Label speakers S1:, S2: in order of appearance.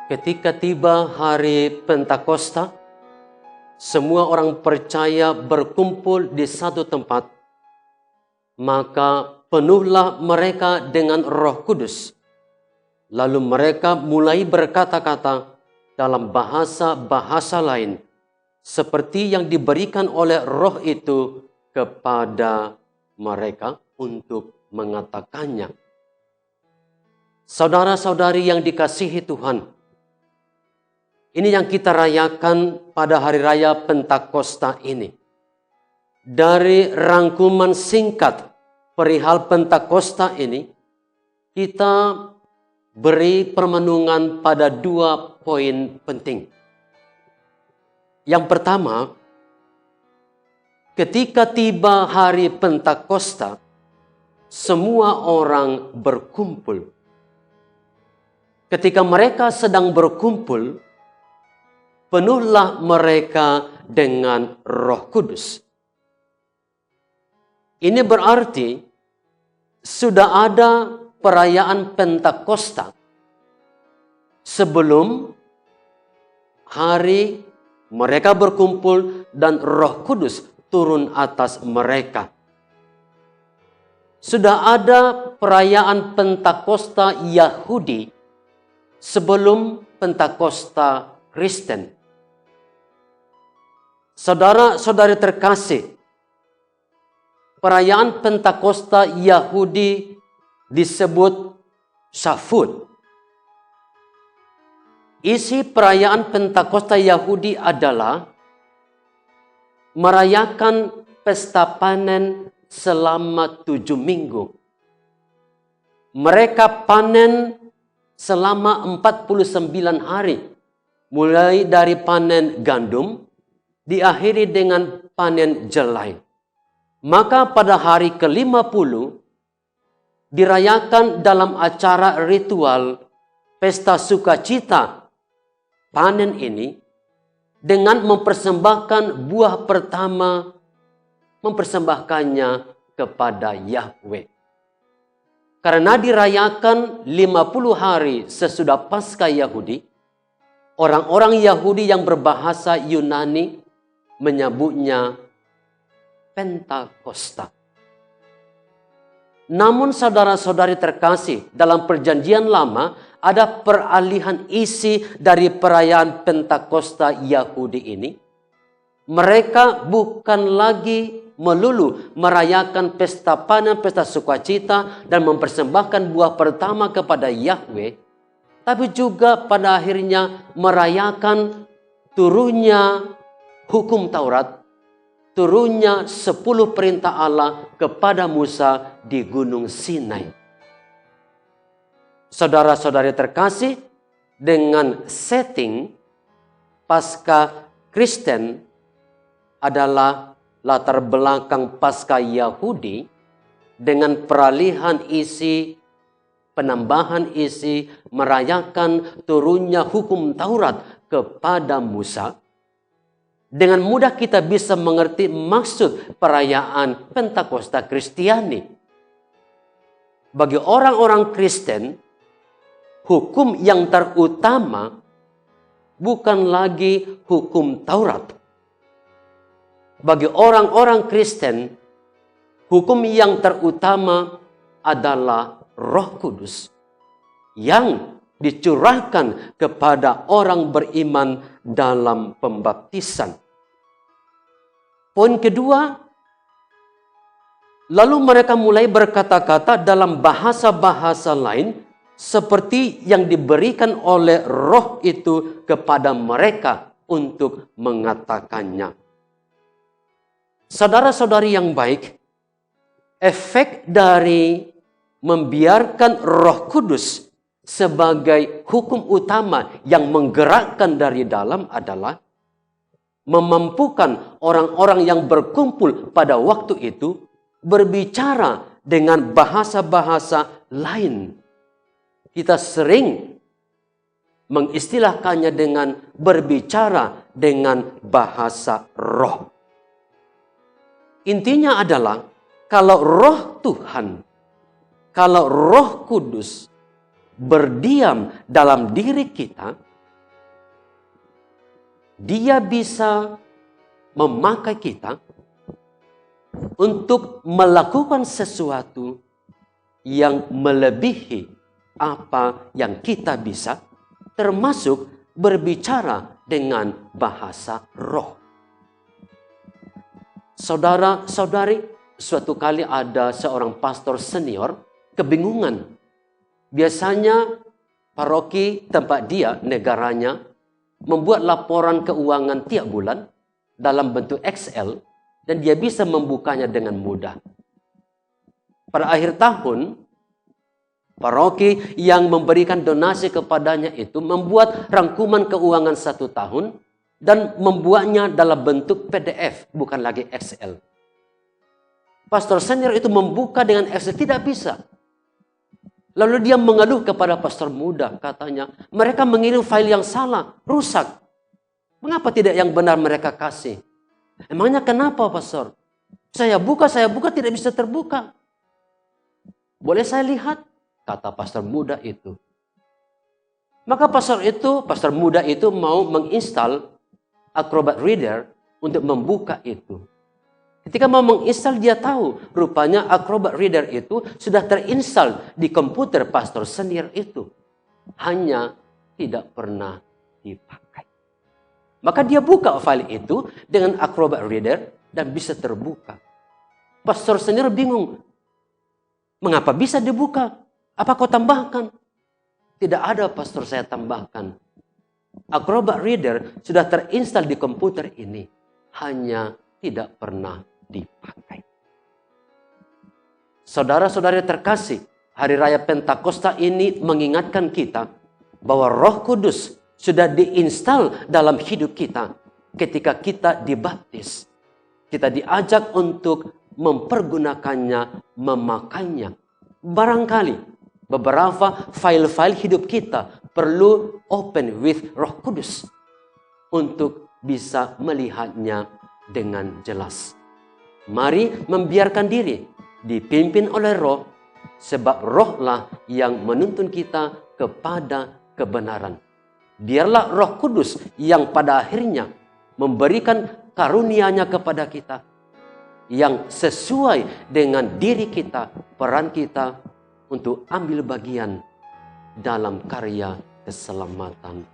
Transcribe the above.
S1: Ketika tiba hari Pentakosta, semua orang percaya berkumpul di satu tempat, maka penuhlah mereka dengan Roh Kudus. Lalu mereka mulai berkata-kata dalam bahasa-bahasa lain, seperti yang diberikan oleh Roh itu kepada mereka untuk mengatakannya. Saudara-saudari yang dikasihi Tuhan, ini yang kita rayakan pada hari raya Pentakosta ini. Dari rangkuman singkat perihal Pentakosta ini, kita beri permenungan pada 2 poin penting. Yang pertama, ketika tiba hari Pentakosta, semua orang berkumpul. Ketika mereka sedang berkumpul, penuhlah mereka dengan Roh Kudus. Ini berarti sudah ada perayaan Pentakosta sebelum hari mereka berkumpul dan Roh Kudus turun atas mereka. Sudah ada perayaan Pentakosta Yahudi sebelum Pentakosta Kristen. Saudara-saudari terkasih, perayaan Pentakosta Yahudi disebut Shavuot. Isi perayaan Pentakosta Yahudi adalah merayakan pesta panen selama 7 minggu. Mereka panen selama 49 hari. Mulai dari panen gandum, diakhiri dengan panen jelai. Maka pada hari ke-50, dirayakan dalam acara ritual pesta sukacita panen ini dengan mempersembahkan buah pertama, mempersembahkannya kepada Yahweh. Karena dirayakan 50 hari sesudah Paskah Yahudi, orang-orang Yahudi yang berbahasa Yunani menyebutnya Pentakosta. Namun saudara-saudari terkasih, dalam perjanjian lama ada peralihan isi dari perayaan Pentakosta Yahudi ini. Mereka bukan lagi melulu merayakan pesta panen, pesta sukacita dan mempersembahkan buah pertama kepada Yahweh, tapi juga pada akhirnya merayakan turunnya hukum Taurat, turunnya 10 perintah Allah kepada Musa di Gunung Sinai. Saudara-saudari terkasih, dengan setting Paskah Kristen adalah latar belakang Paskah Yahudi dengan peralihan isi, penambahan isi, merayakan turunnya hukum Taurat kepada Musa. Dengan mudah kita bisa mengerti maksud perayaan Pentakosta Kristiani. Bagi orang-orang Kristen, hukum yang terutama bukan lagi hukum Taurat. Bagi orang-orang Kristen, hukum yang terutama adalah Roh Kudus yang dicurahkan kepada orang beriman dalam pembaptisan. Poin kedua, lalu mereka mulai berkata-kata dalam bahasa-bahasa lain seperti yang diberikan oleh Roh itu kepada mereka untuk mengatakannya. Saudara-saudari yang baik, efek dari membiarkan Roh Kudus sebagai hukum utama yang menggerakkan dari dalam adalah memampukan orang-orang yang berkumpul pada waktu itu berbicara dengan bahasa-bahasa lain. Kita sering mengistilahkannya dengan berbicara dengan bahasa roh. Intinya adalah kalau Roh Tuhan, kalau Roh Kudus berdiam dalam diri kita, Dia bisa memakai kita untuk melakukan sesuatu yang melebihi apa yang kita bisa, termasuk berbicara dengan bahasa roh. Saudara-saudari, suatu kali ada seorang pastor senior kebingungan. Biasanya paroki tempat dia, negaranya, membuat laporan keuangan tiap bulan dalam bentuk Excel dan dia bisa membukanya dengan mudah. Pada akhir tahun, paroki yang memberikan donasi kepadanya itu membuat rangkuman keuangan 1 tahun dan membuatnya dalam bentuk PDF, bukan lagi Excel. Pastor senior itu membuka dengan Excel, tidak bisa. Lalu dia mengeluh kepada pastor muda, katanya, mereka mengirim file yang salah, rusak. Mengapa tidak yang benar mereka kasih? Emangnya kenapa, pastor? Saya buka, tidak bisa terbuka. Boleh saya lihat? Kata pastor muda itu. Maka pastor muda itu mau menginstal Acrobat Reader untuk membuka itu. Ketika mau menginstal, dia tahu rupanya Acrobat Reader itu sudah terinstall di komputer pastor senior itu. Hanya tidak pernah dipakai. Maka dia buka file itu dengan Acrobat Reader dan bisa terbuka. Pastor senior bingung. Mengapa bisa dibuka? Apa kau tambahkan? Tidak ada, pastor, saya tambahkan. Acrobat Reader sudah terinstall di komputer ini. Hanya tidak pernah dipakai. Saudara-saudari terkasih, Hari Raya Pentakosta ini mengingatkan kita bahwa Roh Kudus sudah diinstal dalam hidup kita ketika kita dibaptis. Kita diajak untuk mempergunakannya, memakainya. Barangkali beberapa file-file hidup kita perlu open with Roh Kudus untuk bisa melihatnya dengan jelas. Mari membiarkan diri dipimpin oleh Roh, sebab Rohlah yang menuntun kita kepada kebenaran. Biarlah Roh Kudus yang pada akhirnya memberikan karunia-Nya kepada kita, yang sesuai dengan diri kita, peran kita untuk ambil bagian dalam karya keselamatan